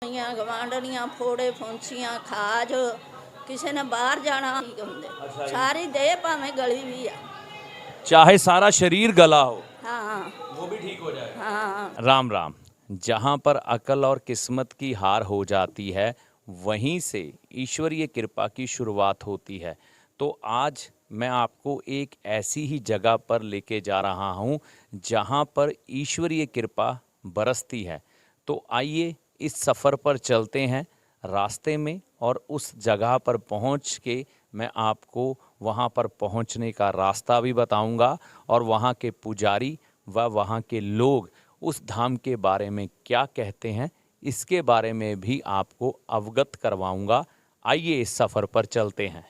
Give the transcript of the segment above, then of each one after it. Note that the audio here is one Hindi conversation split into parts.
गवांढणियां फोड़े फुंसियां खाज किसी ने बाहर जाना ठीक होंगे सारी देह भावें गली भी आ चाहे सारा शरीर गला हो हाँ वो भी ठीक हो जाए। हाँ राम राम। जहाँ पर अकल और किस्मत की हार हो जाती है वहीं से ईश्वरीय कृपा की शुरुआत होती है। तो आज मैं आपको एक ऐसी ही जगह पर लेके जा रहा हूँ जहाँ पर ईश्वरीय कृपा बरसती है। तो आइए इस सफ़र पर चलते हैं। रास्ते में और उस जगह पर पहुँच के मैं आपको वहाँ पर पहुँचने का रास्ता भी बताऊँगा और वहाँ के पुजारी व वहाँ के लोग उस धाम के बारे में क्या कहते हैं इसके बारे में भी आपको अवगत करवाऊँगा। आइए इस सफ़र पर चलते हैं।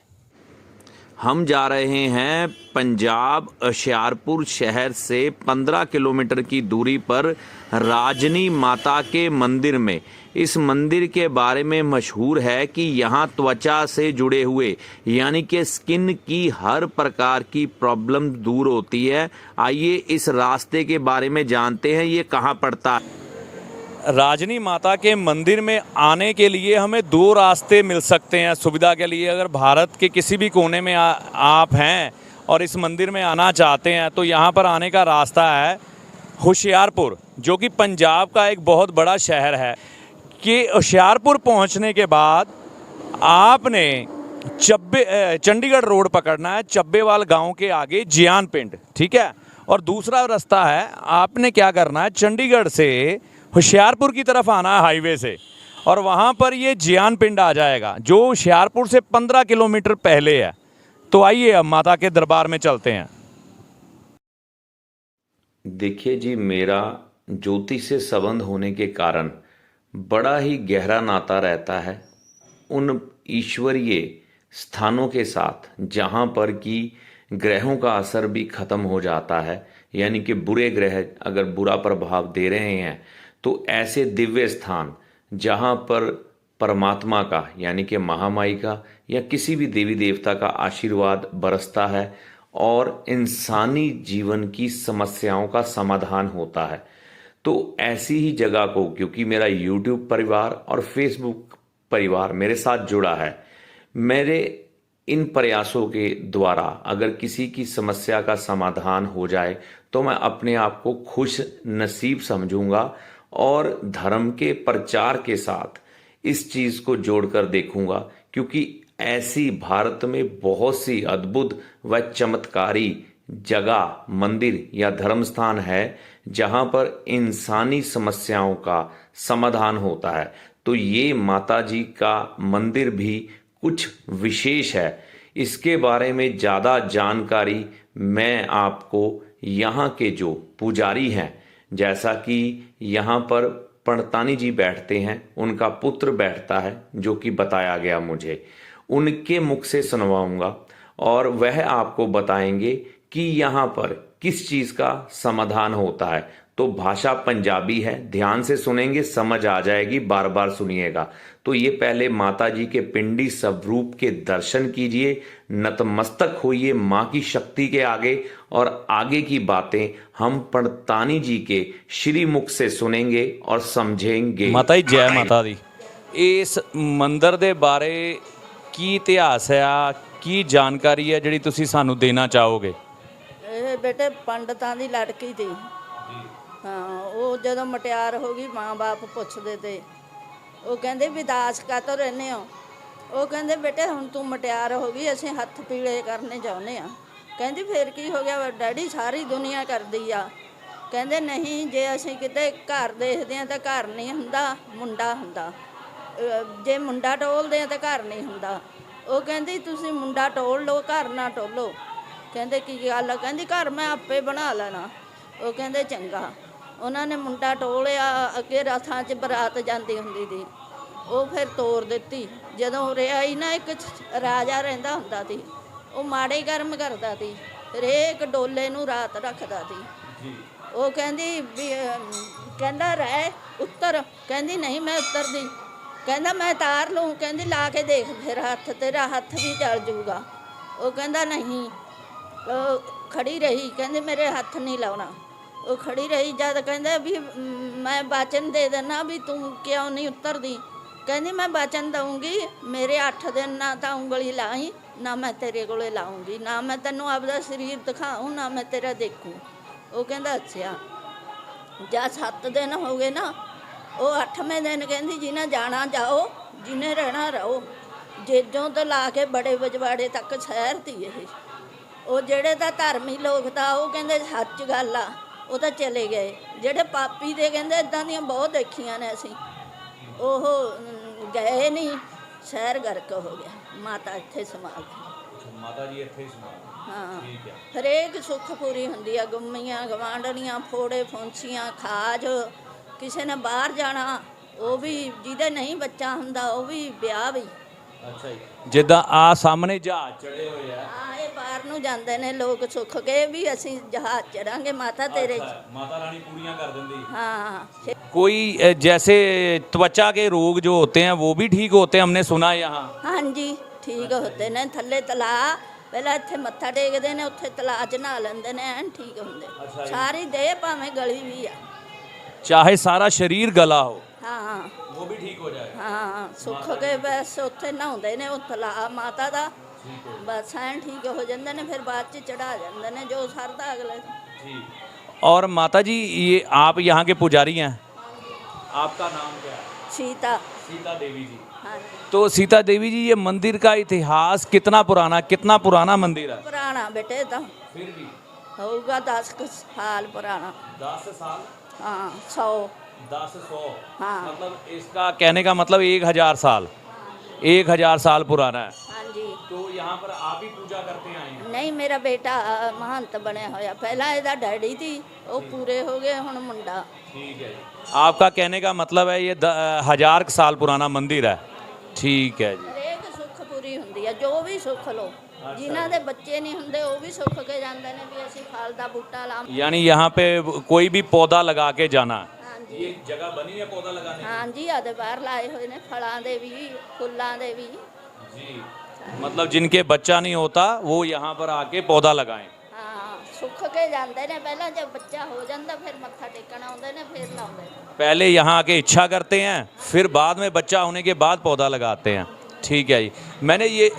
हम जा रहे हैं पंजाब होशियारपुर शहर से 15 किलोमीटर की दूरी पर राजनी माता के मंदिर में। इस मंदिर के बारे में मशहूर है कि यहाँ त्वचा से जुड़े हुए यानी कि स्किन की हर प्रकार की प्रॉब्लम दूर होती है। आइए इस रास्ते के बारे में जानते हैं ये कहाँ पड़ता है। राजनी माता के मंदिर में आने के लिए हमें दो रास्ते मिल सकते हैं सुविधा के लिए। अगर भारत के किसी भी कोने में आप हैं और इस मंदिर में आना चाहते हैं तो यहाँ पर आने का रास्ता है होशियारपुर, जो कि पंजाब का एक बहुत बड़ा शहर है। कि होशियारपुर पहुँचने के बाद आपने चंडीगढ़ रोड पकड़ना है, चब्बेवाल गांव के आगे जियान पिंड, ठीक है। और दूसरा रास्ता है आपने क्या करना है, चंडीगढ़ से होशियारपुर की तरफ आना है हाईवे से और वहाँ पर ये जियान पिंड आ जाएगा जो होशियारपुर से 15 किलोमीटर पहले है। तो आइए अब माता के दरबार में चलते हैं। देखिए जी, मेरा ज्योतिष से संबंध होने के कारण बड़ा ही गहरा नाता रहता है उन ईश्वरीय स्थानों के साथ जहाँ पर कि ग्रहों का असर भी खत्म हो जाता है। यानी कि बुरे ग्रह अगर बुरा प्रभाव दे रहे हैं तो ऐसे दिव्य स्थान जहाँ पर परमात्मा का यानी कि महामाई का या किसी भी देवी देवता का आशीर्वाद बरसता है और इंसानी जीवन की समस्याओं का समाधान होता है। तो ऐसी ही जगह को, क्योंकि मेरा YouTube परिवार और Facebook परिवार मेरे साथ जुड़ा है, मेरे इन प्रयासों के द्वारा अगर किसी की समस्या का समाधान हो जाए तो मैं अपने आप को खुश नसीब समझूंगा और धर्म के प्रचार के साथ इस चीज़ को जोड़कर देखूंगा। क्योंकि ऐसी भारत में बहुत सी अद्भुत व चमत्कारी जगह, मंदिर या धर्म स्थान है जहां पर इंसानी समस्याओं का समाधान होता है। तो ये माता जी का मंदिर भी कुछ विशेष है। इसके बारे में ज़्यादा जानकारी मैं आपको यहाँ के जो पुजारी हैं, जैसा कि यहाँ पर पंडतानी जी बैठते हैं, उनका पुत्र बैठता है जो कि बताया गया मुझे, उनके मुख से सुनवाऊंगा और वह आपको बताएंगे कि यहाँ पर किस चीज़ का समाधान होता है। तो भाषा पंजाबी है, ध्यान से सुनेंगे समझ आ जाएगी, बार बार सुनिएगा। तो ये पहले माता जी के पिंडी स्वरूप के दर्शन कीजिए, नतमस्तक होइए माँ की शक्ति के आगे और आगे की बातें हम पंडतानी जी के श्री मुख से सुनेंगे और समझेंगे। माता जी जय माता दी। इस मंदिर के बारे की इतिहास है, की जानकारी है जी तुसी सानू देना चाहोगे? ਇਹ ਬੇਟੇ ਪੰਡਤਾਂ ਦੀ ਲੜਕੀ ਤੀ ਹਾਂ। ਉਹ ਜਦੋਂ ਮਟਿਆਰ ਹੋ ਗਈ ਮਾਂ-ਬਾਪ ਪੁੱਛਦੇ ਤੇ ਉਹ ਕਹਿੰਦੇ ਵੀ ਦਾਸ ਕਾਤੋਂ ਰਹਿੰਦੇ ਹੋ। ਉਹ ਕਹਿੰਦੇ ਬੇਟੇ ਹੁਣ ਤੂੰ ਮਟਿਆਰ ਹੋ ਗਈ, ਅਸੀਂ ਹੱਥ ਪੀਲੇ ਕਰਨੇ ਚਾਹੁੰਦੇ ਆ। ਕਹਿੰਦੀ ਫਿਰ ਕੀ ਹੋ ਗਿਆ ਡੈਡੀ, ਸਾਰੀ ਦੁਨੀਆ ਕਰਦੀ ਆ। ਕਹਿੰਦੇ ਨਹੀਂ, ਜੇ ਅਸੀਂ ਕਿਤੇ ਘਰ ਦੇਖਦੇ ਆ ਤਾਂ ਘਰ ਨਹੀਂ ਹੁੰਦਾ, ਮੁੰਡਾ ਹੁੰਦਾ। ਜੇ ਮੁੰਡਾ ਟੋਲਦੇ ਆ ਤਾਂ ਘਰ ਨਹੀਂ ਹੁੰਦਾ। ਉਹ ਕਹਿੰਦੀ ਤੁਸੀਂ ਮੁੰਡਾ ਟੋਲ ਲਓ, ਘਰ ਨਾ ਟੋਲੋ। ਕਹਿੰਦੇ ਕੀ ਗੱਲ ਆ? ਕਹਿੰਦੀ ਘਰ ਮੈਂ ਆਪੇ ਬਣਾ ਲੈਣਾ। ਉਹ ਕਹਿੰਦੇ ਚੰਗਾ। ਉਹਨਾਂ ਨੇ ਮੁੰਡਾ ਟੋਲਿਆ। ਅੱਗੇ ਰਥਾਂ 'ਚ ਬਰਾਤ ਜਾਂਦੀ ਹੁੰਦੀ ਸੀ, ਉਹ ਫਿਰ ਤੋਰ ਦਿੱਤੀ। ਜਦੋਂ ਉਰੇ ਆਈ ਨਾ, ਇੱਕ ਰਾਜਾ ਰਹਿੰਦਾ ਹੁੰਦਾ ਸੀ, ਉਹ ਮਾੜੇ ਕਰਮ ਕਰਦਾ ਸੀ, ਹਰੇਕ ਡੋਲੇ ਨੂੰ ਰਾਤ ਰੱਖਦਾ ਸੀ। ਉਹ ਕਹਿੰਦੀ ਵੀ ਕਹਿੰਦਾ ਰਹਿ ਉੱਤਰ। ਕਹਿੰਦੀ ਨਹੀਂ ਮੈਂ ਉੱਤਰਦੀ। ਕਹਿੰਦਾ ਮੈਂ ਤਾਰ ਲੂੰ। ਕਹਿੰਦੀ ਲਾ ਕੇ ਦੇਖ ਫਿਰ ਹੱਥ, ਤੇਰਾ ਹੱਥ ਵੀ ਜਲ ਜੂਗਾ। ਉਹ ਕਹਿੰਦਾ ਨਹੀਂ। ਖੜੀ ਰਹੀ, ਕਹਿੰਦੇ ਮੇਰੇ ਹੱਥ ਨਹੀਂ ਲਾਉਣਾ। ਉਹ ਖੜੀ ਰਹੀ। ਜਦ ਕਹਿੰਦੇ ਵੀ ਮੈਂ ਵਚਨ ਦੇ ਦੇਣਾ ਵੀ ਤੂੰ ਕਿਉਂ ਨਹੀਂ ਉਤਰਦੀ। ਕਹਿੰਦੀ ਮੈਂ ਵਚਨ ਦਊਂਗੀ, ਮੇਰੇ 8 ਦਿਨ ਨਾ ਤਾਂ ਉਂਗਲੀ ਲਾਈ, ਨਾ ਮੈਂ ਤੇਰੇ ਕੋਲੇ ਲਾਉਂਗੀ, ਨਾ ਮੈਂ ਤੈਨੂੰ ਆਪਦਾ ਸਰੀਰ ਦਿਖਾਊਂ, ਨਾ ਮੈਂ ਤੇਰਾ ਦੇਖੂੰ। ਉਹ ਕਹਿੰਦਾ ਅੱਛਾ। ਜਾਂ 7 ਦਿਨ ਹੋ ਗਏ ਨਾ, ਉਹ 8ਵੇਂ ਦਿਨ ਕਹਿੰਦੀ ਜਿਹਨੇ ਜਾਣਾ ਜਾਓ, ਜਿਹਨੇ ਰਹਿਣਾ ਰਹੋ। ਜੇਜੋਂ ਤੋਂ ਲਾ ਕੇ ਬੜੇ ਬਜਵਾੜੇ ਤੱਕ ਸ਼ਹਿਰ ਤੀ ਇਹ। ਉਹ ਜਿਹੜੇ ਤਾਂ ਧਰਮੀ ਲੋਕ ਤਾਂ ਉਹ ਕਹਿੰਦੇ ਸੱਚ ਗੱਲ ਆ, ਉਹ ਤਾਂ ਚਲੇ ਗਏ। ਜਿਹੜੇ ਪਾਪੀ ਦੇ ਕਹਿੰਦੇ ਇਦਾਂ ਦੀਆਂ ਬਹੁਤ ਦੇਖੀਆਂ ਨੇ ਅਸੀਂ, ਉਹ ਗਏ ਨਹੀਂ, ਸ਼ਹਿਰ ਗਰਕ ਹੋ ਗਿਆ। ਮਾਤਾ ਇੱਥੇ ਸਮਾ ਗਈ। ਮਾਤਾ ਜੀ ਇੱਥੇ ਹੀ ਸਮਾ ਗਏ। ਹਾਂ, ਠੀਕ ਹੈ। ਹਰੇਕ ਸੁੱਖ ਪੂਰੀ ਹੁੰਦੀ ਆ। ਗੁੰਮੀਆਂ ਗਵਾਂਢਣੀਆਂ, ਫੋੜੇ ਫੁੰਸੀਆਂ, ਖਾਜ। ਕਿਸੇ ਨੇ ਬਾਹਰ ਜਾਣਾ, ਉਹ ਵੀ ਜਿਹਦੇ ਨਹੀਂ ਬੱਚਾ ਹੁੰਦਾ ਉਹ ਵੀ ਵਿਆਹ ਵੀ। ਅੱਛਾ ਜੀ। ਜਿੱਦਾਂ ਆ ਸਾਹਮਣੇ ਜਹਾਜ਼ ਚੜੇ ਹੋਏ ਆ, ਇਹ ਬਾਹਰ ਨੂੰ ਜਾਂਦੇ ਨੇ ਲੋਕ ਸੁੱਖ ਕੇ ਵੀ ਅਸੀਂ ਜਹਾਜ਼ ਚੜਾਂਗੇ ਮਾਤਾ ਤੇਰੇ। माता रानी पूरियां कर देंगी। हाँ। कोई जैसे त्वचा के रोग जो होते हैं वो भी ठीक होते हैं, हमने सुना है यहाँ। हाँ जी, ठीक होते ने। थल्ले तला पहला इत्थे मत्था टेकदे ने, उत्थे तला च नहा लैंदे ने, ऐन ठीक होंदे। सारी देह भावें गली भी आ, चाहे सारा शरीर गला हो, हाँ वो भी ठीक हो जाए। हाँ, सुख के बस उत्थे नहाउंदे ने, ਉਹ तला माता दा बस ऐन ठीक हो जांदे ने। फिर बाद च चढ़ा जांदे ने जो सरदा अगले। और माता जी ये आप यहाँ के पुजारी हैं, आपका नाम क्या है? सीता। सीता देवी जी। हाँ जी। तो सीता देवी जी, ये मंदिर का इतिहास कितना पुराना मंदिर है? पुराना बेटे तो फिर भी होगा 10 साल पुराना। 10 साल? हाँ, 100। 10-100? हाँ। मतलब इसका कहने का मतलब 1000 साल, 1000 साल पुराना है। हाँ जी। तो यहाँ पर आप ही पूजा करते आए हैं? नहीं, मेरा बेटा महंत बनया होया। पहला ਇਹਦਾ डैडी थी, वो पूरे हो गए, हुण मुंडा। ठीक है जी। आपका कहने का मतलब है ये 1000 साल पुराना मंदिर है। ठीक है जी। ਹਰੇਕ ਸੁੱਖ ਪੂਰੀ ਹੁੰਦੀ ਹੈ, ਜੋ ਵੀ ਸੁੱਖ ਲੋ। ਜਿਨ੍ਹਾਂ ਦੇ ਬੱਚੇ ਨਹੀਂ ਹੁੰਦੇ ਉਹ ਵੀ ਸੁੱਖ ਕੇ ਜਾਂਦੇ ਨੇ ਵੀ ਅਸੀਂ ਫਲ ਦਾ ਬੂਟਾ ਲਾਵਾਂ। यानी यहाँ पे कोई भी पौधा लगा के जाना। हाँ जी। ये जगह बनी है पौधा लगाने की? हाँ जी, ਆਦੇ ਬਾਹਰ ਲਾਏ ਹੋਏ ਨੇ, ਫਲਾਂ ਦੇ ਵੀ, ਫੁੱਲਾਂ ਦੇ ਵੀ। जी। मतलब जिनके बच्चा नहीं होता वो यहाँ पर आके पौधा लगाएं। ਹਾਂ, ਸੁੱਖ ਕੇ ਜਾਂਦੇ ਨੇ। ਪਹਿਲਾਂ ਜਦ ਬੱਚਾ ਹੋ ਜਾਂਦਾ ਫਿਰ ਮੱਥਾ ਟੇਕਣ ਆਉਂਦੇ ਨੇ, ਫਿਰ ਲਾਉਂਦੇ ਨੇ। पहले यहाँ आके इच्छा करते हैं, फिर बाद में बच्चा होने के बाद पौधा लगाते हैं। ठीक है जी। मैंने ये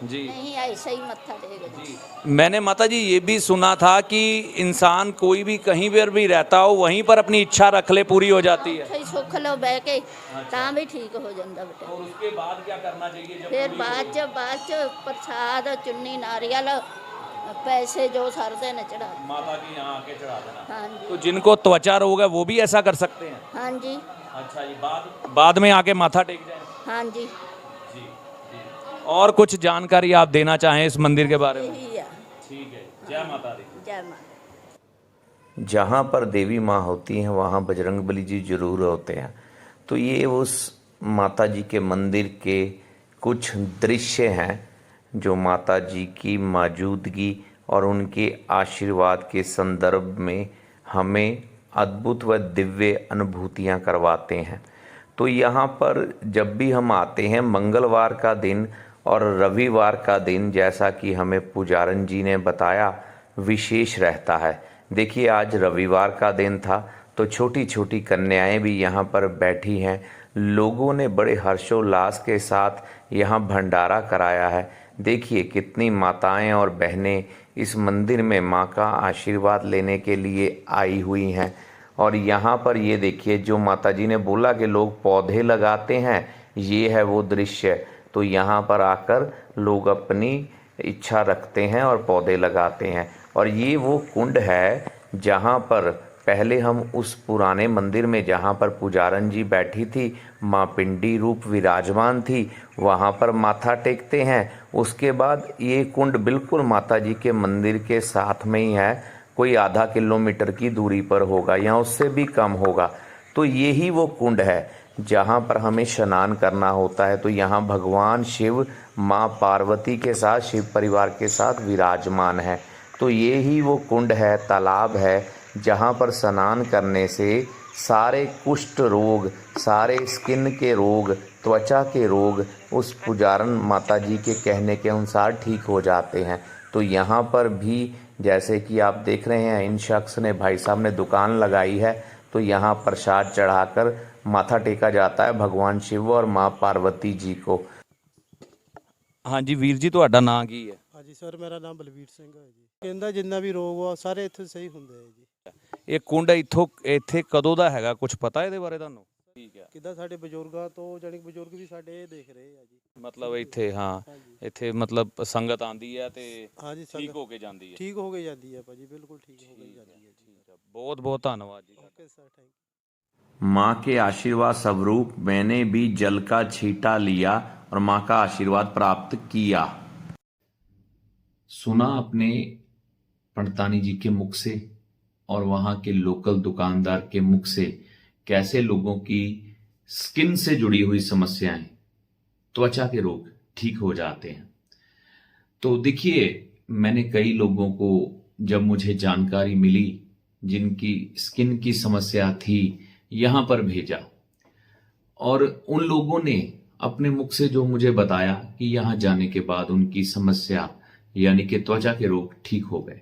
जी नहीं, ऐसे ही मत्था टेक। मैंने माता जी ये भी सुना था कि इंसान कोई भी कहीं पर भी रहता हो वहीं पर अपनी इच्छा रख ले पूरी हो जाती है। ਉੱਥੇ ਹੀ ਸੁੱਖ ਲੋ ਬਹਿ ਕੇ, ਤਾਂ ਵੀ ਠੀਕ ਹੋ ਜਾਂਦਾ बेटा। और उसके बाद क्या करना चाहिए जब फिर पूरी हो? बाद च प्रसाद, चुन्नी, नारियल, पैसे जो सरदे ने चढ़ा। माता के यहाँ आके चढ़ा देना। हाँ जी। तो जिनको त्वचा रोग है वो भी ऐसा कर सकते हैं? हाँ जी। अच्छा जी। बाद में आके माथा टेक जाए। हाँ जी, जी जी। और कुछ जानकारी आप देना चाहें इस मंदिर के बारे में? यही है। ठीक है। जय माता दी। जय माता। जहाँ पर देवी माँ होती हैं वहाँ बजरंग बली जी जरूर होते हैं। तो ये उस माता जी के मंदिर के कुछ दृश्य हैं जो माता जी की मौजूदगी और उनके आशीर्वाद के संदर्भ में हमें अद्भुत व दिव्य अनुभूतियाँ करवाते हैं। तो यहाँ पर जब भी हम आते हैं मंगलवार का दिन और रविवार का दिन, जैसा कि हमें पुजारन जी ने बताया, विशेष रहता है। देखिए आज रविवार का दिन था तो छोटी छोटी कन्याएं भी यहाँ पर बैठी हैं। लोगों ने बड़े हर्षोल्लास के साथ यहाँ भंडारा कराया है। देखिए कितनी माताएं और बहनें इस मंदिर में माँ का आशीर्वाद लेने के लिए आई हुई हैं। और यहाँ पर ये देखिए जो माता जी ने बोला कि लोग पौधे लगाते हैं, ये है वो दृश्य। तो यहाँ पर आकर लोग अपनी इच्छा रखते हैं और पौधे लगाते हैं। और ये वो कुंड है जहाँ पर पहले हम उस पुराने मंदिर में जहाँ पर पुजारन जी बैठी थी, माँ पिंडी रूप विराजमान थी, वहाँ पर माथा टेकते हैं। उसके बाद ये कुंड बिल्कुल माता जी के मंदिर के साथ में ही है, कोई आधा किलोमीटर की दूरी पर होगा या उससे भी कम होगा। तो यही वो कुंड है जहाँ पर हमें स्नान करना होता है। तो यहाँ भगवान शिव माँ पार्वती के साथ, शिव परिवार के साथ विराजमान है। तो ये ही वो कुंड है, तालाब है, जहाँ पर स्नान करने से सारे कुष्ठ रोग, सारे स्किन के रोग, त्वचा के रोग उस पुजारन माता जी के कहने के अनुसार ठीक हो जाते हैं। तो यहाँ पर भी जैसे कि आप देख रहे हैं, इन शख्स ने, भाई साहब ने दुकान लगाई है, तो यहाँ प्रसाद चढ़ाकर माथा टेका जाता है भगवान शिव और माँ पार्वती जी को। ਹਾਂਜੀ ਵੀਰ ਜੀ, ਤੁਹਾਡਾ ਨਾਂ ਕੀ ਹੈ? ਹਾਂਜੀ ਸਰ, ਮੇਰਾ ਨਾਮ ਬਲਵੀਰ ਸਿੰਘ ਹੈ ਜੀ। ਕਹਿੰਦਾ ਜਿੰਨਾ ਵੀ ਰੋਗ ਆ ਸਾਰੇ ਇੱਥੇ ਸਹੀ ਹੁੰਦੇ ਆ ਜੀ। ਇਹ ਕੁੰਡ ਇੱਥੇ ਕਦੋਂ ਦਾ ਹੈਗਾ, ਕੁਝ ਪਤਾ ਇਹਦੇ ਬਾਰੇ ਤੁਹਾਨੂੰ? ਠੀਕ ਹੈ, ਕਿੱਦਾਂ ਸਾਡੇ ਬਜ਼ੁਰਗਾਂ ਤੋਂ ਜਾਣੀ ਕਿ ਬਜ਼ੁਰਗ ਵੀ ਸਾਡੇ ਇਹ ਦੇਖ ਰਹੇ ਆ ਜੀ। ਮਤਲਬ ਇੱਥੇ, ਹਾਂ ਹਾਂਜੀ ਇੱਥੇ ਮਤਲਬ ਸੰਗਤ ਆਂਦੀ ਹੈ ਤੇ ਹਾਂਜੀ ਠੀਕ ਸੰਗਤ ਹੋ ਕੇ ਜਾਂਦੀ ਹੈ। ਠੀਕ ਹੋ ਕੇ ਜਾਂਦੀ ਹੈ ਭਾਜੀ, ਬਿਲਕੁਲ ਠੀਕ ਹੋ ਕੇ ਜਾਂਦੀ ਹੈ ਜੀ। ਬਹੁਤ ਬਹੁਤ ਧੰਨਵਾਦ ਜੀ। Okay sir, thank you. माँ के आशीर्वाद स्वरूप मैंने भी जल का छींटा लिया और माँ का आशीर्वाद प्राप्त किया। सुना अपने पंडतानी जी के मुख से और वहां के लोकल दुकानदार के मुख से कैसे लोगों की स्किन से जुड़ी हुई समस्याएं, त्वचा के रोग ठीक हो जाते हैं। तो देखिए, मैंने कई लोगों को जब मुझे जानकारी मिली जिनकी स्किन की समस्या थी, यहां पर भेजा और उन लोगों ने अपने मुख से जो मुझे बताया कि यहां जाने के बाद उनकी समस्या यानी कि त्वचा के रोग ठीक हो गए।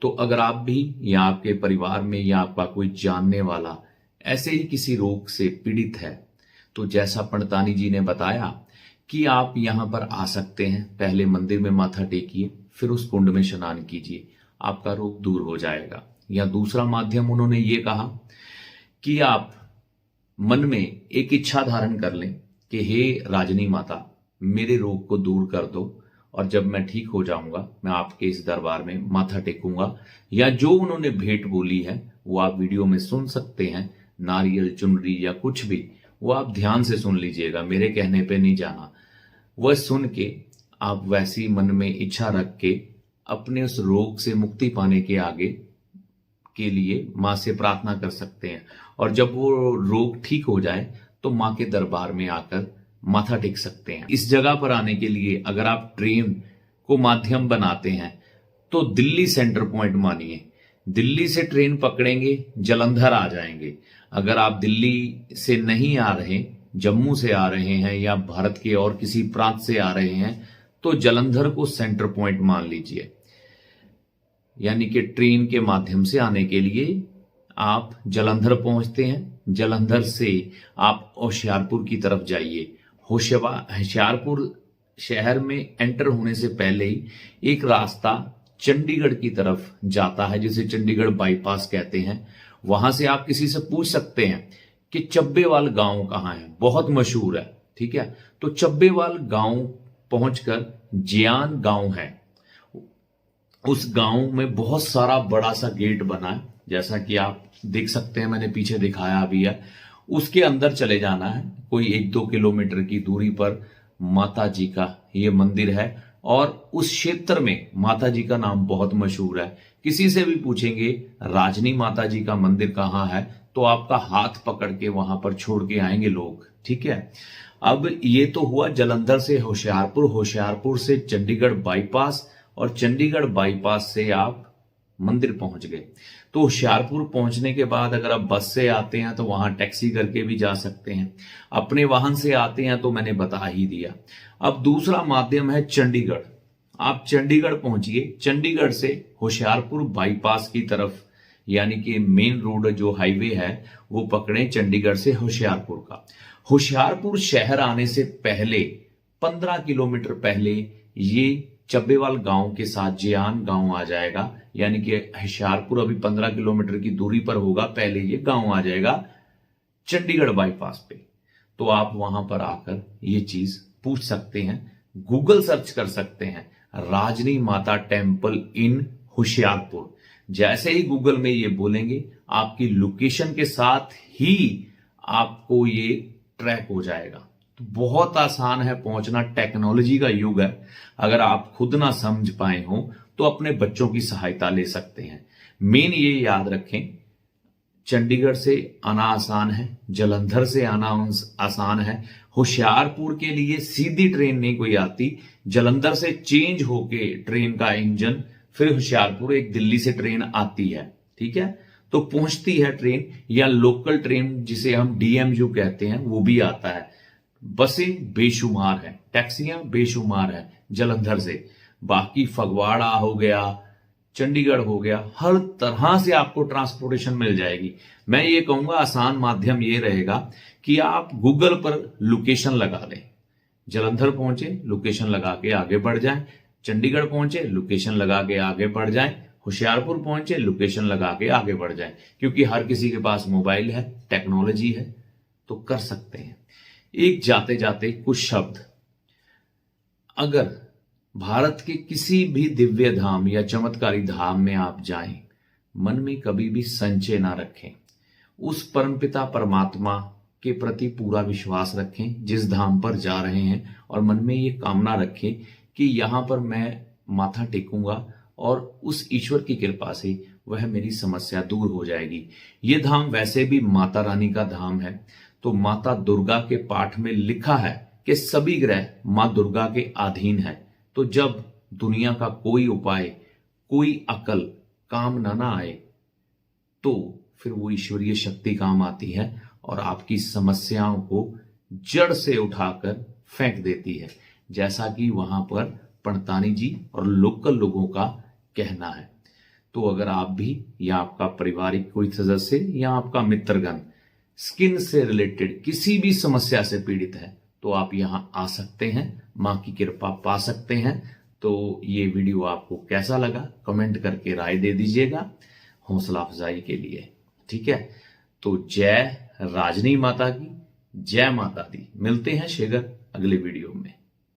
तो अगर आप भी या आपके परिवार में या आपका कोई जानने वाला ऐसे ही किसी रोग से पीड़ित है, तो जैसा पंडतानी जी ने बताया कि आप यहां पर आ सकते हैं, पहले मंदिर में माथा टेकिए, फिर उस कुंड में स्नान कीजिए, आपका रोग दूर हो जाएगा। या दूसरा माध्यम उन्होंने ये कहा कि आप मन में एक इच्छा धारण कर लें कि हे राजनी माता, मेरे रोग को दूर कर दो, और जब मैं ठीक हो जाऊंगा मैं आपके इस दरबार में माथा टेकूंगा। या जो उन्होंने भेंट बोली है वो आप वीडियो में सुन सकते हैं, नारियल, चुनरी या कुछ भी, वो आप ध्यान से सुन लीजिएगा, मेरे कहने पे नहीं जाना। वह सुन के आप वैसी मन में इच्छा रख के अपने उस रोग से मुक्ति पाने के आगे के लिए माँ से प्रार्थना कर सकते हैं। और जब वो रोग ठीक हो जाए तो माँ के दरबार में आकर माथा टेक सकते हैं। इस जगह पर आने के लिए अगर आप ट्रेन को माध्यम बनाते हैं तो दिल्ली सेंटर पॉइंट मानिए, दिल्ली से ट्रेन पकड़ेंगे, जलंधर आ जाएंगे। अगर आप दिल्ली से नहीं आ रहे, जम्मू से आ रहे हैं या भारत के और किसी प्रांत से आ रहे हैं, तो जलंधर को सेंटर पॉइंट मान लीजिए। यानी कि ट्रेन के माध्यम से आने के लिए आप जलंधर पहुंचते हैं, जलंधर से आप होशियारपुर की तरफ जाइए। होशियारपुर शहर में एंटर होने से पहले ही एक रास्ता चंडीगढ़ की तरफ जाता है, जिसे चंडीगढ़ बाईपास कहते हैं। वहां से आप किसी से पूछ सकते हैं कि चब्बेवाल गांव कहाँ है, बहुत मशहूर है, ठीक है। तो चब्बेवाल गांव पहुंचकर जियान गांव है, उस गांव में बहुत सारा बड़ा सा गेट बना है, जैसा कि आप देख सकते हैं, मैंने पीछे दिखाया भी है। उसके अंदर चले जाना है, कोई 1-2 किलोमीटर की दूरी पर माता जी का ये मंदिर है। और उस क्षेत्र में माता जी का नाम बहुत मशहूर है। किसी से भी पूछेंगे राजनी माता जी का मंदिर कहाँ है, तो आपका हाथ पकड़ के वहां पर छोड़ के आएंगे लोग, ठीक है। अब ये तो हुआ जलंधर से होशियारपुर, होशियारपुर से चंडीगढ़ बाईपास, और चंडीगढ़ बाईपास से आप मंदिर पहुंच गए। तो होशियारपुर पहुंचने के बाद अगर आप बस से आते हैं तो वहां टैक्सी करके भी जा सकते हैं, अपने वाहन से आते हैं तो मैंने बता ही दिया। अब दूसरा माध्यम है चंडीगढ़। आप चंडीगढ़ पहुंचिए, चंडीगढ़ से होशियारपुर बाईपास की तरफ, यानी कि मेन रोड जो हाईवे है वो पकड़े चंडीगढ़ से होशियारपुर का। होशियारपुर शहर आने से पहले 15 किलोमीटर पहले ये चब्बेवाल गांव के साथ जियान गांव आ जाएगा। यानी कि होशियारपुर अभी 15 किलोमीटर की दूरी पर होगा, पहले ये गांव आ जाएगा चंडीगढ़ बाईपास पे। तो आप वहां पर आकर ये चीज पूछ सकते हैं, गूगल सर्च कर सकते हैं, राजनी माता टेम्पल इन होशियारपुर। जैसे ही गूगल में ये बोलेंगे, आपकी लोकेशन के साथ ही आपको ये ट्रैक हो जाएगा। तो बहुत आसान है पहुंचना, टेक्नोलॉजी का युग है। अगर आप खुद ना समझ पाए हो तो अपने बच्चों की सहायता ले सकते हैं। मेन ये याद रखें, चंडीगढ़ से आना आसान है, जलंधर से आना आसान है। होशियारपुर के लिए सीधी ट्रेन नहीं कोई आती, जलंधर से चेंज होके ट्रेन का इंजन फिर होशियारपुर एक दिल्ली से ट्रेन आती है, ठीक है। तो पहुंचती है ट्रेन, या लोकल ट्रेन जिसे हम DMU कहते हैं वो भी आता है। बसें बेशुमार है, टैक्सियां बेशुमार है जलंधर से। बाकी फगवाड़ा हो गया, चंडीगढ़ हो गया, हर तरह से आपको ट्रांसपोर्टेशन मिल जाएगी। मैं ये कहूंगा आसान माध्यम ये रहेगा कि आप गूगल पर लोकेशन लगा लें, जलंधर पहुंचे लोकेशन लगा के आगे बढ़ जाएं, चंडीगढ़ पहुंचे लोकेशन लगा के आगे बढ़ जाएं, होशियारपुर पहुंचे लोकेशन लगा के आगे बढ़ जाएं, क्योंकि हर किसी के पास मोबाइल है, टेक्नोलॉजी है, तो कर सकते हैं। एक जाते जाते कुछ शब्द, अगर भारत के किसी भी दिव्य धाम या चमत्कारी धाम में आप जाएं, मन में कभी भी संचय ना रखें, उस परमपिता परमात्मा के प्रति पूरा विश्वास रखें जिस धाम पर जा रहे हैं, और मन में ये कामना रखें कि यहां पर मैं माथा टेकूंगा और उस ईश्वर की कृपा से वह मेरी समस्या दूर हो जाएगी। ये धाम वैसे भी माता रानी का धाम है, तो माता दुर्गा के पाठ में लिखा है कि सभी ग्रह मां दुर्गा के अधीन है। तो जब दुनिया का कोई उपाय, कोई अकल काम ना आए, तो फिर वो ईश्वरीय शक्ति काम आती है और आपकी समस्याओं को जड़ से उठाकर फेंक देती है, जैसा कि वहां पर पणतानी जी और लोकल लोगों का कहना है। तो अगर आप भी या आपका पारिवारिक कोई सदस्य या आपका मित्रगण स्किन से रिलेटेड किसी भी समस्या से पीड़ित है, तो आप यहां आ सकते हैं, मां की कृपा पा सकते हैं। तो ये वीडियो आपको कैसा लगा कमेंट करके राय दे दीजिएगा, हौसला अफजाई के लिए, ठीक है। तो जय राजनी माता की, जय माता दी। मिलते हैं शेगर अगले वीडियो में।